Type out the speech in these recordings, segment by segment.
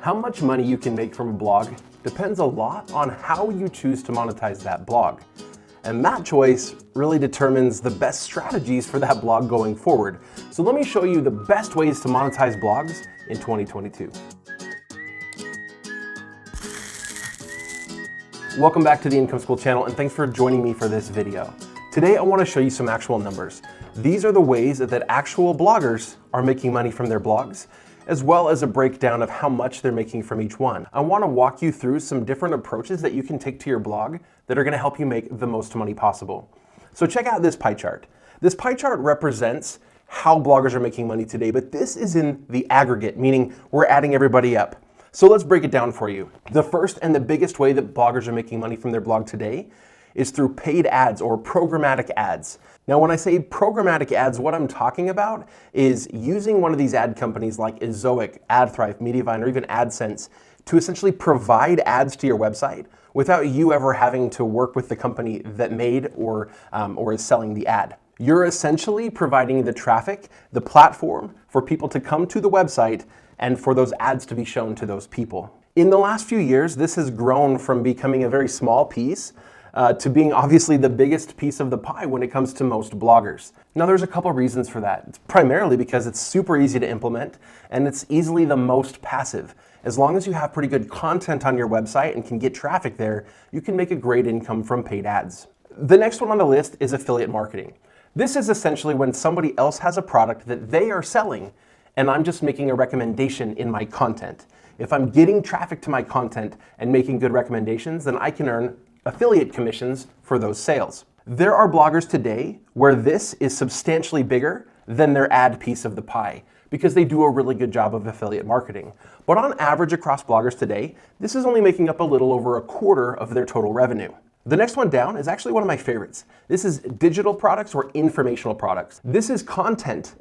How much money you can make from a blog depends a lot on how you choose to monetize that blog. And that choice really determines the best strategies for that blog going forward. So let me show you the best ways to monetize blogs in 2022. Welcome back to the Income School channel, and thanks for joining me for this video. Today I want to show you some actual numbers. These are the ways that actual bloggers are making money from their blogs, as well as a breakdown of how much they're making from each one. I want to walk you through some different approaches that you can take to your blog that are going to help you make the most money possible. So check out this pie chart. This pie chart represents how bloggers are making money today, but this is in the aggregate, meaning we're adding everybody up. So let's break it down for you. The first and the biggest way that bloggers are making money from their blog today is through paid ads or programmatic ads. Now, when I say programmatic ads, what I'm talking about is using one of these ad companies like Ezoic, AdThrive, Mediavine, or even AdSense to essentially provide ads to your website without you ever having to work with the company that made or is selling the ad. You're essentially providing the traffic, the platform for people to come to the website and for those ads to be shown to those people. In the last few years, this has grown from becoming a very small piece to being obviously the biggest piece of the pie when it comes to most bloggers. Now, there's a couple reasons for that. It's primarily because it's super easy to implement and it's easily the most passive. As long as you have pretty good content on your website and can get traffic there, you can make a great income from paid ads. The next one on the list is affiliate marketing. This is essentially when somebody else has a product that they are selling and I'm just making a recommendation in my content. If I'm getting traffic to my content and making good recommendations, then I can earn affiliate commissions for those sales. There are bloggers today where this is substantially bigger than their ad piece of the pie because they do a really good job of affiliate marketing. But on average across bloggers today, this is only making up a little over a quarter of their total revenue. The next one down is actually one of my favorites. This is digital products or informational products. This is content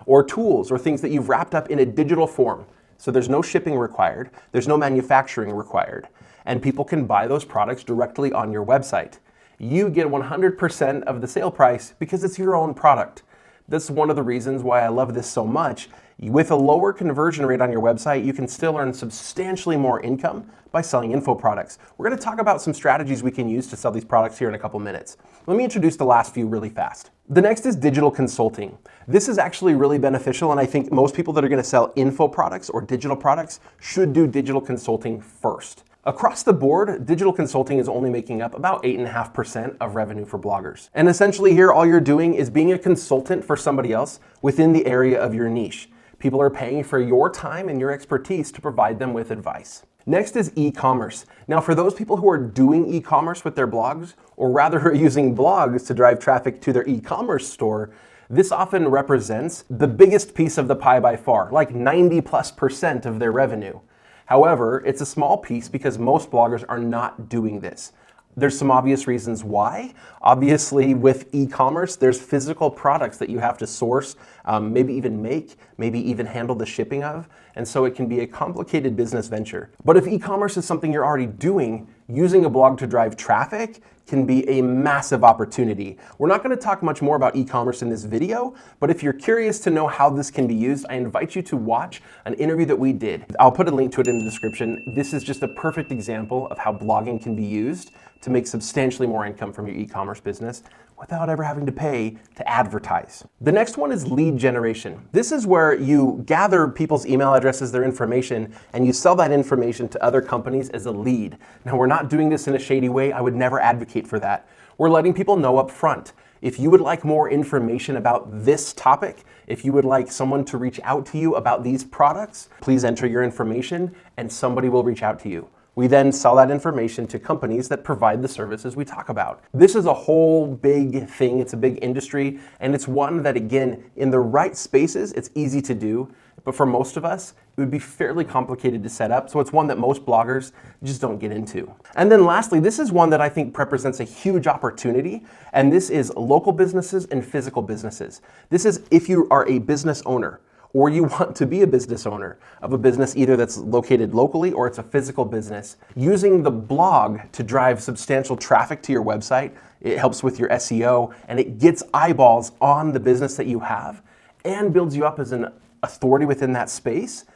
or tools or things that you've wrapped up in a digital form. So there's no shipping required, there's no manufacturing required, and people can buy those products directly on your website. You get 100% of the sale price because it's your own product. That's one of the reasons why I love this so much. With a lower conversion rate on your website, you can still earn substantially more income by selling info products. We're going to talk about some strategies we can use to sell these products here in a couple minutes. Let me introduce the last few really fast. The next is digital consulting. This is actually really beneficial, and I think most people that are going to sell info products or digital products should do digital consulting first. Across the board, digital consulting is only making up about 8.5% of revenue for bloggers. And essentially here, all you're doing is being a consultant for somebody else within the area of your niche. People are paying for your time and your expertise to provide them with advice. Next is e-commerce. Now, for those people who are doing e-commerce with their blogs, or rather are using blogs to drive traffic to their e-commerce store, this often represents the biggest piece of the pie by far, like 90+% of their revenue. However, it's a small piece because most bloggers are not doing this. There's some obvious reasons why. Obviously, with e-commerce, there's physical products that you have to source, maybe even make, maybe even handle the shipping of, and so it can be a complicated business venture. But if e-commerce is something you're already doing, using a blog to drive traffic can be a massive opportunity. We're not going to talk much more about e-commerce in this video, but if you're curious to know how this can be used, I invite you to watch an interview that we did. I'll put a link to it in the description. This is just a perfect example of how blogging can be used to make substantially more income from your e-commerce business without ever having to pay to advertise. The next one is lead generation. This is where you gather people's email addresses, their information, and you sell that information to other companies as a lead. Now, we're not doing this in a shady way. I would never advocate for that. We're letting people know up front. If you would like more information about this topic, if you would like someone to reach out to you about these products, please enter your information and somebody will reach out to you. We then sell that information to companies that provide the services we talk about. This is a whole big thing. It's a big industry, and it's one that, again, in the right spaces, it's easy to do. But for most of us, it would be fairly complicated to set up. So it's one that most bloggers just don't get into. And then lastly, this is one that I think represents a huge opportunity. And this is local businesses and physical businesses. This is if you are a business owner, or you want to be a business owner of a business either that's located locally or it's a physical business. Using the blog to drive substantial traffic to your website, it helps with your SEO and it gets eyeballs on the business that you have and builds you up as an authority within that space.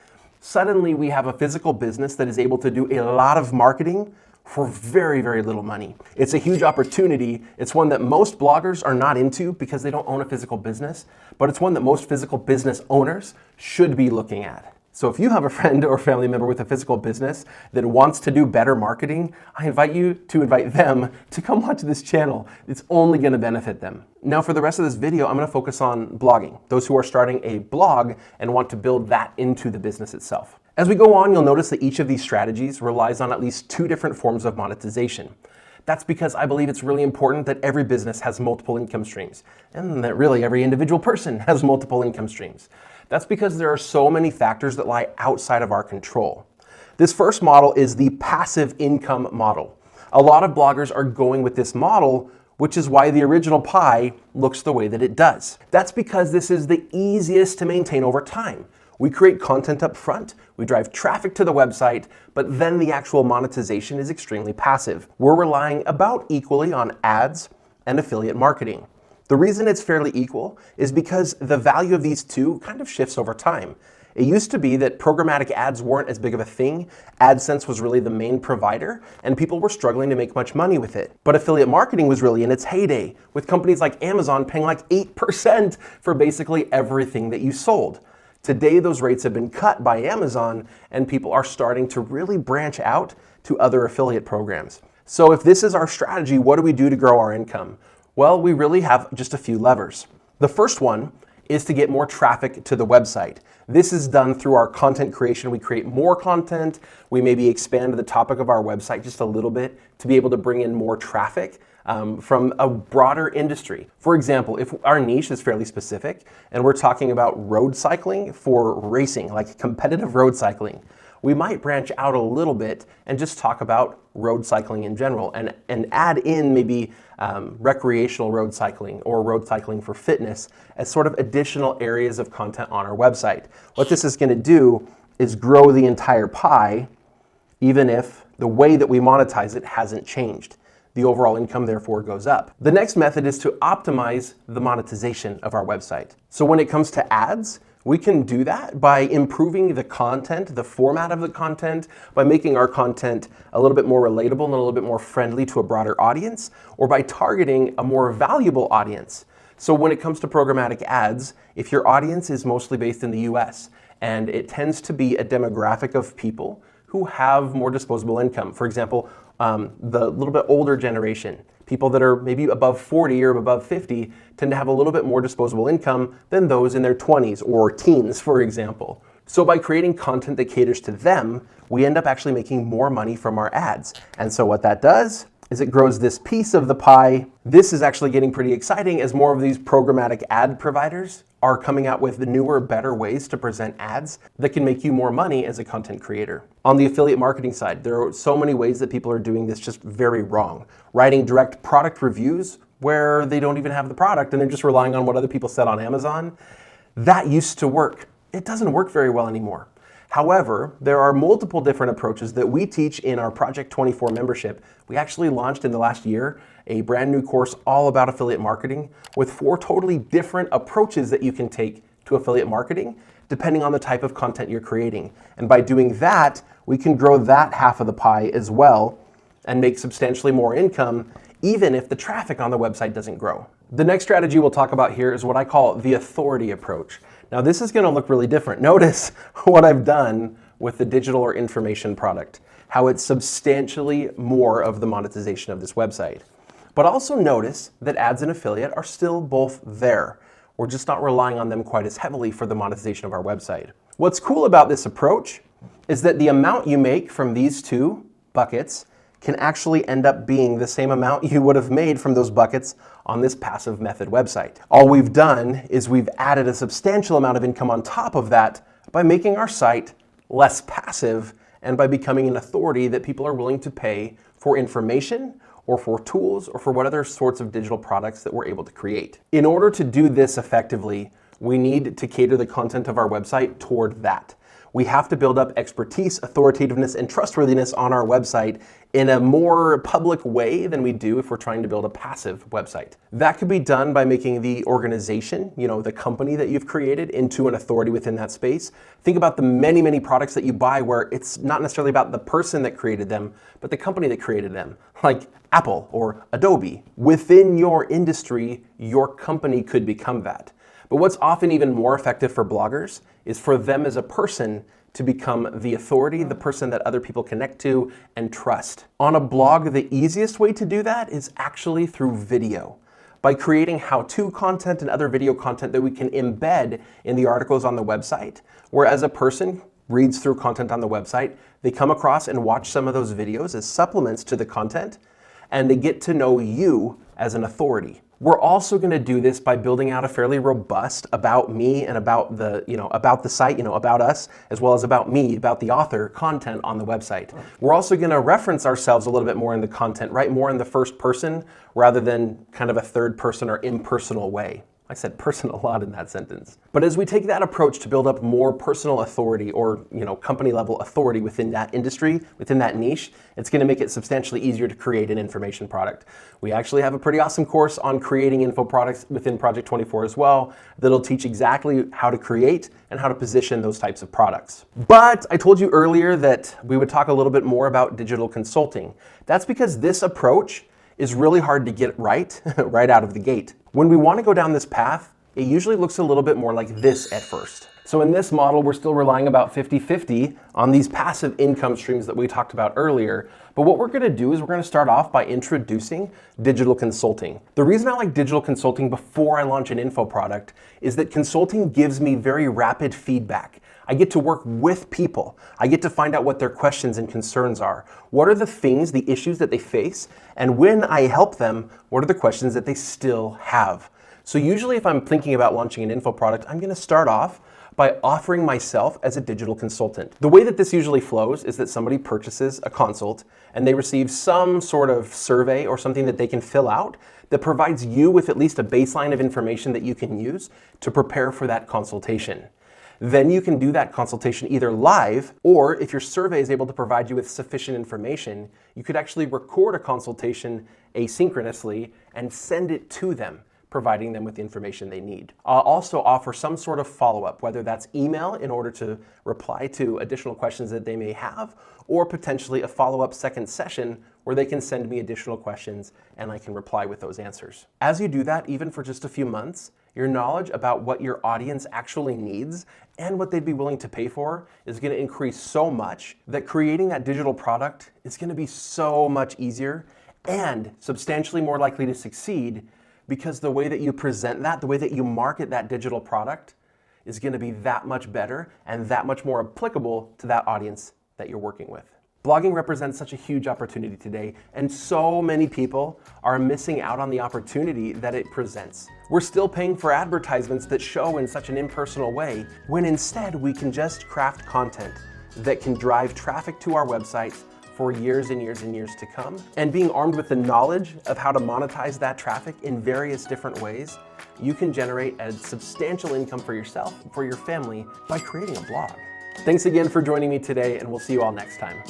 Suddenly we have a physical business that is able to do a lot of marketing for very, very little money. It's a huge opportunity. It's one that most bloggers are not into because they don't own a physical business, but it's one that most physical business owners should be looking at. So if you have a friend or family member with a physical business that wants to do better marketing, I invite you to invite them to come watch this channel. It's only going to benefit them. Now for the rest of this video, I'm going to focus on blogging, those who are starting a blog and want to build that into the business itself. As we go on, you'll notice that each of these strategies relies on at least 2 different forms of monetization. That's because I believe it's really important that every business has multiple income streams, and that really every individual person has multiple income streams. That's because there are so many factors that lie outside of our control. This first model is the passive income model. A lot of bloggers are going with this model, which is why the original pie looks the way that it does. That's because this is the easiest to maintain over time. We create content up front, we drive traffic to the website, but then the actual monetization is extremely passive. We're relying about equally on ads and affiliate marketing. The reason it's fairly equal is because the value of these two kind of shifts over time. It used to be that programmatic ads weren't as big of a thing. AdSense was really the main provider, and people were struggling to make much money with it. But affiliate marketing was really in its heyday, with companies like Amazon paying like 8% for basically everything that you sold. Today, those rates have been cut by Amazon, and people are starting to really branch out to other affiliate programs. So if this is our strategy, what do we do to grow our income? Well, we really have just a few levers. The first one is to get more traffic to the website. This is done through our content creation. We create more content. We maybe expand the topic of our website just a little bit to be able to bring in more traffic from a broader industry. For example, if our niche is fairly specific and we're talking about road cycling for racing, like competitive road cycling, we might branch out a little bit and just talk about road cycling in general and add in maybe recreational road cycling or road cycling for fitness as sort of additional areas of content on our website. What this is going to do is grow the entire pie, even if the way that we monetize it hasn't changed. The overall income therefore goes up. The next method is to optimize the monetization of our website. So when it comes to ads, we can do that by improving the content, the format of the content, by making our content a little bit more relatable and a little bit more friendly to a broader audience, or by targeting a more valuable audience. So when it comes to programmatic ads, if your audience is mostly based in the US, and it tends to be a demographic of people who have more disposable income, for example, the little bit older generation, people that are maybe above 40 or above 50 tend to have a little bit more disposable income than those in their 20s or teens, for example. So by creating content that caters to them, we end up actually making more money from our ads. And so what that does is it grows this piece of the pie. This is actually getting pretty exciting as more of these programmatic ad providers are coming out with the newer, better ways to present ads that can make you more money as a content creator. On the affiliate marketing side, there are so many ways that people are doing this just very wrong. Writing direct product reviews where they don't even have the product and they're just relying on what other people said on Amazon. That used to work. It doesn't work very well anymore. However, there are multiple different approaches that we teach in our Project 24 membership. We actually launched in the last year a brand new course all about affiliate marketing with 4 totally different approaches that you can take to affiliate marketing depending on the type of content you're creating. And by doing that, we can grow that half of the pie as well and make substantially more income even if the traffic on the website doesn't grow. The next strategy we'll talk about here is what I call the authority approach. Now this is going to look really different. Notice what I've done with the digital or information product, how it's substantially more of the monetization of this website. But also notice that ads and affiliate are still both there. We're just not relying on them quite as heavily for the monetization of our website. What's cool about this approach is that the amount you make from these 2 buckets can actually end up being the same amount you would have made from those buckets on this passive method website. All we've done is we've added a substantial amount of income on top of that by making our site less passive and by becoming an authority that people are willing to pay for information or for tools or for what other sorts of digital products that we're able to create. In order to do this effectively, we need to cater the content of our website toward that. We have to build up expertise, authoritativeness, and trustworthiness on our website in a more public way than we do if we're trying to build a passive website. That could be done by making the organization, the company that you've created, into an authority within that space. Think about the many, many products that you buy where it's not necessarily about the person that created them, but the company that created them, like Apple or Adobe. Within your industry, your company could become that. But what's often even more effective for bloggers is for them as a person to become the authority, the person that other people connect to and trust. On a blog, the easiest way to do that is actually through video. By creating how-to content and other video content that we can embed in the articles on the website, where as a person reads through content on the website, they come across and watch some of those videos as supplements to the content, and they get to know you as an authority. We're also going to do this by building out a fairly robust about me and about the, about the site, about us, as well as about me, about the author content on the website. We're also going to reference ourselves a little bit more in the content, right? More in the first person rather than kind of a third person or impersonal way. I said person a lot in that sentence. But as we take that approach to build up more personal authority or company level authority within that industry, within that niche, it's going to make it substantially easier to create an information product. We actually have a pretty awesome course on creating info products within Project 24 as well that'll teach exactly how to create and how to position those types of products. But I told you earlier that we would talk a little bit more about digital consulting. That's because this approach is really hard to get right out of the gate. When we want to go down this path, it usually looks a little bit more like this at first. So in this model, we're still relying about 50-50 on these passive income streams that we talked about earlier. But what we're going to do is we're going to start off by introducing digital consulting. The reason I like digital consulting before I launch an info product is that consulting gives me very rapid feedback. I get to work with people. I get to find out what their questions and concerns are. What are the things, the issues that they face? And when I help them, what are the questions that they still have? So usually if I'm thinking about launching an info product, I'm going to start off by offering myself as a digital consultant. The way that this usually flows is that somebody purchases a consult and they receive some sort of survey or something that they can fill out that provides you with at least a baseline of information that you can use to prepare for that consultation. Then you can do that consultation either live, or if your survey is able to provide you with sufficient information, you could actually record a consultation asynchronously and send it to them, providing them with the information they need. I'll also offer some sort of follow-up, whether that's email in order to reply to additional questions that they may have, or potentially a follow-up second session where they can send me additional questions and I can reply with those answers. As you do that, even for just a few months, your knowledge about what your audience actually needs and what they'd be willing to pay for is going to increase so much that creating that digital product is going to be so much easier and substantially more likely to succeed, because the way that you present that, the way that you market that digital product is going to be that much better and that much more applicable to that audience that you're working with. Blogging represents such a huge opportunity today, and so many people are missing out on the opportunity that it presents. We're still paying for advertisements that show in such an impersonal way, when instead we can just craft content that can drive traffic to our websites for years and years and years to come. And being armed with the knowledge of how to monetize that traffic in various different ways, you can generate a substantial income for yourself, for your family, by creating a blog. Thanks again for joining me today, and we'll see you all next time.